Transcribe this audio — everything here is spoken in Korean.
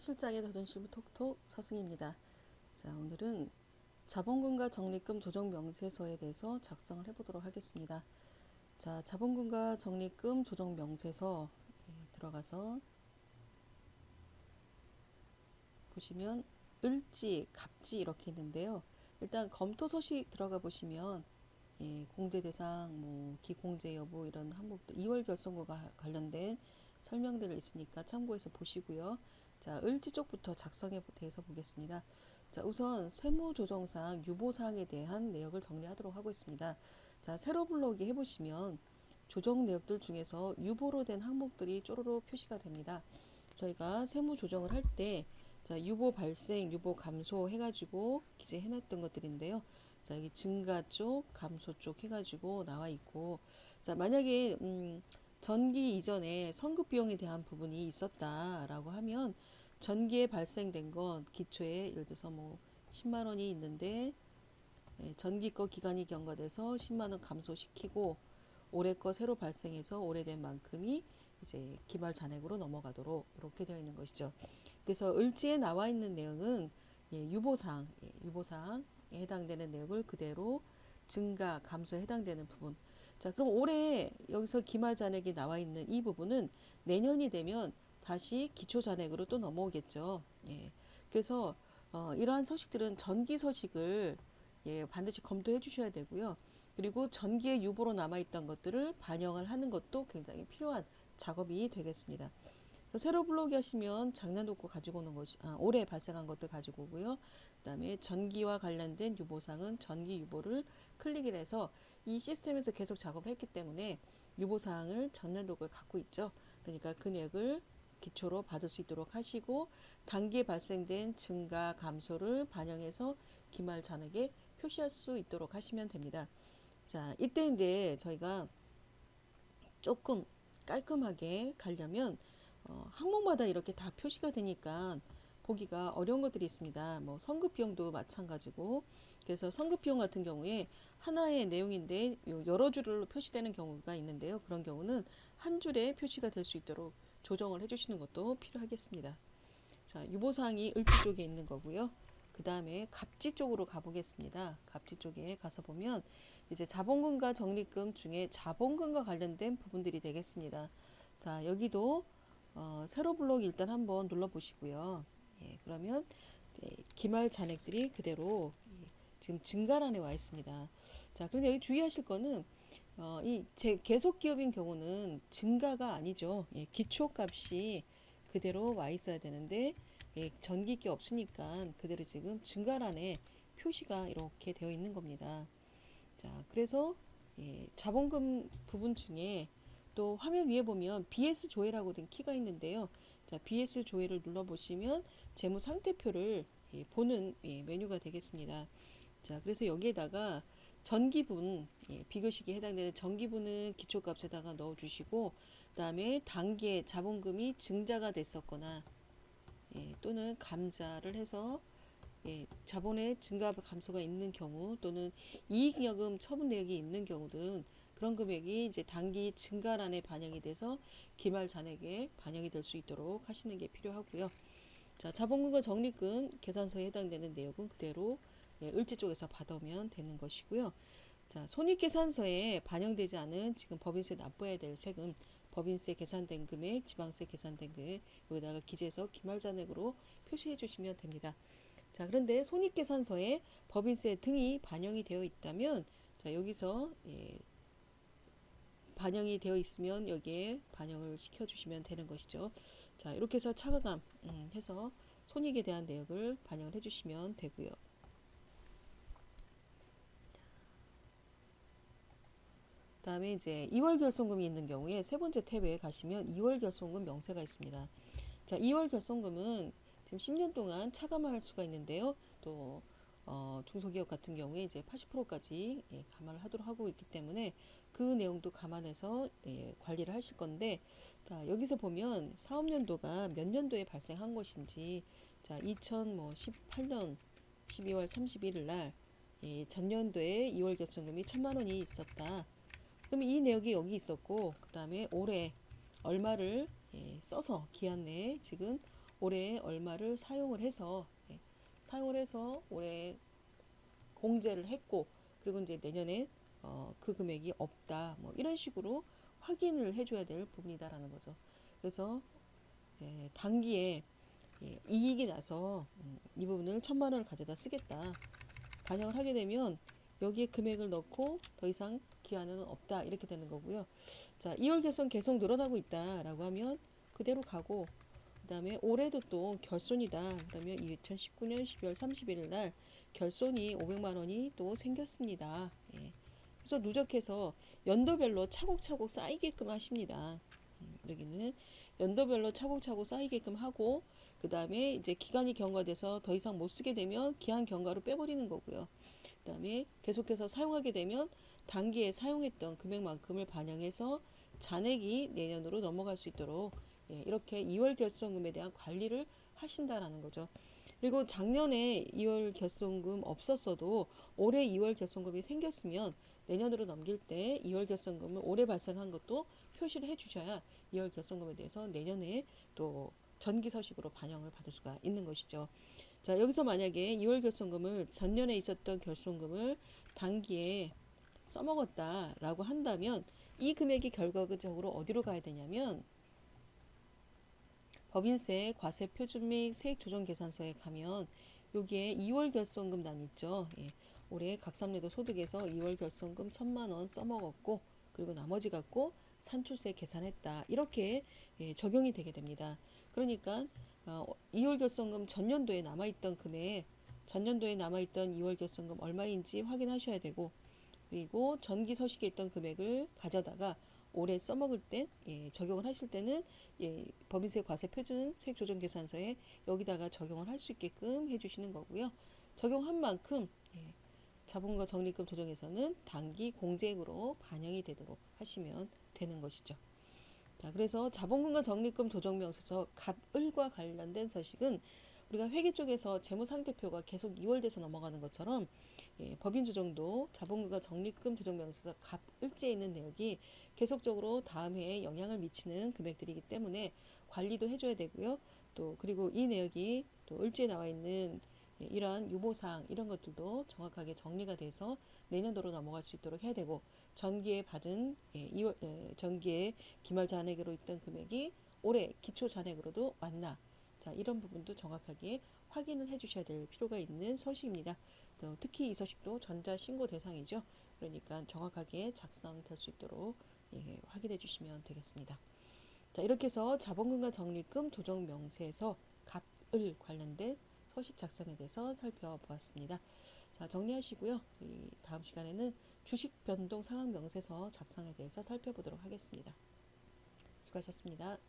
실장의 더전실무 톡톡 서승입니다. 자, 오늘은 자본금과 적립금 조정 명세서에 대해서 작성을 해보도록 하겠습니다. 자, 자본금과 적립금 조정 명세서 들어가서 보시면 을지, 갑지 이렇게 있는데요. 일단 검토 소식 들어가 보시면 공제 대상, 기공제 여부 이런 항목들 2월 결성과 관련된 설명들이 있으니까 참고해서 보시고요. 자, 을지 쪽부터 작성에 대해서 보겠습니다. 자, 우선 세무조정상 유보사항에 대한 내역을 정리하도록 하고 있습니다. 자, 세로 블록이 해보시면 조정 내역들 중에서 유보로 된 항목들이 쪼로로 표시가 됩니다. 저희가 세무조정을 할 때 자, 유보 발생, 유보 감소 해가지고 기재해놨던 것들인데요. 자, 여기 증가 쪽, 감소 쪽 해가지고 나와 있고, 자, 만약에 전기 이전에 선급 비용에 대한 부분이 있었다라고 하면 전기에 발생된 건 기초에 예를 들어서 10만 원이 있는데 전기 거 기간이 경과돼서 10만 원 감소시키고 올해 거 새로 발생해서 오래된 만큼이 이제 기말 잔액으로 넘어가도록 이렇게 되어 있는 것이죠. 그래서 을지에 나와 있는 내용은 유보사항, 유보사항에 해당되는 내용을 그대로 증가, 감소에 해당되는 부분. 자, 그럼 올해 여기서 기말 잔액이 나와 있는 이 부분은 내년이 되면 다시 기초 잔액으로 또 넘어오겠죠. 그래서 이러한 서식들은 전기 서식을 반드시 검토해 주셔야 되고요. 그리고 전기의 유보로 남아있던 것들을 반영을 하는 것도 굉장히 필요한 작업이 되겠습니다. 세로 블록이 하시면 작년도 거 가지고 오는 것이 올해 발생한 것들 가지고 오고요. 그 다음에 전기와 관련된 유보사항은 전기 유보를 클릭을 해서 이 시스템에서 계속 작업을 했기 때문에 유보사항을 작년도 걸 갖고 있죠. 그러니까 그 내역을 기초로 받을 수 있도록 하시고 단기에 발생된 증가 감소를 반영해서 기말 잔액에 표시할 수 있도록 하시면 됩니다. 자, 이때인데 저희가 조금 깔끔하게 가려면 항목마다 이렇게 다 표시가 되니까 보기가 어려운 것들이 있습니다. 선급 비용도 마찬가지고, 그래서 선급 비용 같은 경우에 하나의 내용인데 여러 줄로 표시되는 경우가 있는데요. 그런 경우는 한 줄에 표시가 될 수 있도록 조정을 해주시는 것도 필요하겠습니다. 자, 유보사항이 을지 쪽에 있는 거고요. 그 다음에 갑지 쪽으로 가보겠습니다. 갑지 쪽에 가서 보면 이제 자본금과 적립금 중에 자본금과 관련된 부분들이 되겠습니다. 자, 여기도 세로 블록 일단 한번 눌러 보시고요. 그러면 기말 잔액들이 그대로 지금 증가란에 와 있습니다. 자, 그런데 여기 주의하실 거는 이 계속 기업인 경우는 증가가 아니죠. 기초값이 그대로 와 있어야 되는데 전기기 없으니까 그대로 지금 증가란에 표시가 이렇게 되어 있는 겁니다. 자, 그래서 자본금 부분 중에 또 화면 위에 보면 BS 조회라고 된 키가 있는데요. 자, BS 조회를 눌러보시면 재무 상태표를 보는 메뉴가 되겠습니다. 자, 그래서 여기에다가 전기분, 비교식에 해당되는 전기분은 기초값에다가 넣어주시고, 그 다음에 단기에 자본금이 증자가 됐었거나, 또는 감자를 해서 자본의 증가 감소가 있는 경우 또는 이익여금 처분 내역이 있는 경우든 그런 금액이 이제 단기 증가란에 반영이 돼서 기말 잔액에 반영이 될 수 있도록 하시는 게 필요하고요. 자, 자본금과 적립금 계산서에 해당되는 내역은 그대로 을지 쪽에서 받으면 되는 것이고요. 자, 손익계산서에 반영되지 않은 지금 법인세 납부해야 될 세금, 법인세 계산된 금액, 지방세 계산된 금액 여기다가 기재해서 기말잔액으로 표시해 주시면 됩니다. 자, 그런데 손익계산서에 법인세 등이 반영이 되어 있다면 자, 여기서 반영이 되어 있으면 여기에 반영을 시켜주시면 되는 것이죠. 자, 이렇게 해서 차감감 해서 손익에 대한 내역을 반영을 해주시면 되고요. 그 다음에 이제 2월 결손금이 있는 경우에 세 번째 탭에 가시면 2월 결손금 명세가 있습니다. 자, 2월 결손금은 지금 10년 동안 차감할 수가 있는데요. 또 중소기업 같은 경우에 이제 80%까지 감안을 하도록 하고 있기 때문에 그 내용도 감안해서 관리를 하실 건데, 자, 여기서 보면 사업연도가 몇 년도에 발생한 것인지, 자, 2018년 12월 31일 날 전년도에 2월 결손금이 1,000만 원이 있었다. 그러면 이 내역이 여기 있었고, 그 다음에 올해 얼마를 써서 기한 내에 지금 올해 얼마를 사용을 해서 올해 공제를 했고, 그리고 이제 내년에 그 금액이 없다, 뭐 이런 식으로 확인을 해줘야 될 부분이다라는 거죠. 그래서 단기에 이익이 나서 이 부분을 1,000만 원을 가져다 쓰겠다 반영을 하게 되면 여기에 금액을 넣고 더 이상 기한은 없다 이렇게 되는 거고요. 자, 2월 결손 계속 늘어나고 있다라고 하면 그대로 가고, 그 다음에 올해도 또 결손이다 그러면 2019년 12월 31일 날 결손이 500만 원이 또 생겼습니다. 예. 그래서 누적해서 연도별로 차곡차곡 쌓이게끔 하십니다. 여기는 연도별로 차곡차곡 쌓이게끔 하고, 그 다음에 이제 기간이 경과돼서 더 이상 못 쓰게 되면 기한 경과로 빼버리는 거고요. 그 다음에 계속해서 사용하게 되면 단기에 사용했던 금액만큼을 반영해서 잔액이 내년으로 넘어갈 수 있도록 이렇게 2월 결손금에 대한 관리를 하신다라는 거죠. 그리고 작년에 2월 결손금 없었어도 올해 2월 결손금이 생겼으면 내년으로 넘길 때 2월 결손금을 올해 발생한 것도 표시를 해주셔야 2월 결손금에 대해서 내년에 또 전기서식으로 반영을 받을 수가 있는 것이죠. 자, 여기서 만약에 2월 결손금을 전년에 있었던 결손금을 단기에 써먹었다라고 한다면 이 금액이 결과적으로 어디로 가야 되냐면 법인세, 과세 표준 및 세액 조정 계산서에 가면 여기에 2월 결손금란 있죠. 예. 올해 각삼례도 소득에서 2월 결손금 1,000만 원 써먹었고, 그리고 나머지 갖고 산출세 계산했다 이렇게 적용이 되게 됩니다. 그러니까 2월 결손금 전년도에 남아있던 금액, 전년도에 남아있던 2월 결손금 얼마인지 확인하셔야 되고, 그리고 전기 서식에 있던 금액을 가져다가 올해 써먹을 때 적용을 하실 때는 법인세 과세 표준 세액 조정 계산서에 여기다가 적용을 할 수 있게끔 해주시는 거고요. 적용한 만큼 자본과 적립금 조정에서는 단기 공제액으로 반영이 되도록 하시면 되는 것이죠. 자, 그래서 자본금과 적립금 조정명세서 갑을과 관련된 서식은 우리가 회계 쪽에서 재무상태표가 계속 2월 돼서 넘어가는 것처럼 법인 조정도 자본금과 적립금 조정명세서 갑을지에 있는 내역이 계속적으로 다음 해에 영향을 미치는 금액들이기 때문에 관리도 해줘야 되고요. 또 그리고 이 내역이 또 을지에 나와 있는 이러한 유보사항 이런 것들도 정확하게 정리가 돼서 내년도로 넘어갈 수 있도록 해야 되고, 전기에 받은 전기에 기말 잔액으로 있던 금액이 올해 기초 잔액으로도 왔나, 자 이런 부분도 정확하게 확인을 해주셔야 될 필요가 있는 서식입니다. 또 특히 이 서식도 전자신고 대상이죠. 그러니까 정확하게 작성될 수 있도록 확인해 주시면 되겠습니다. 자, 이렇게 해서 자본금과 적립금 조정 명세에서 갑을 관련된 서식 작성에 대해서 살펴보았습니다. 자, 정리하시고요. 다음 시간에는 주식 변동 상황 명세서 작성에 대해서 살펴보도록 하겠습니다. 수고하셨습니다.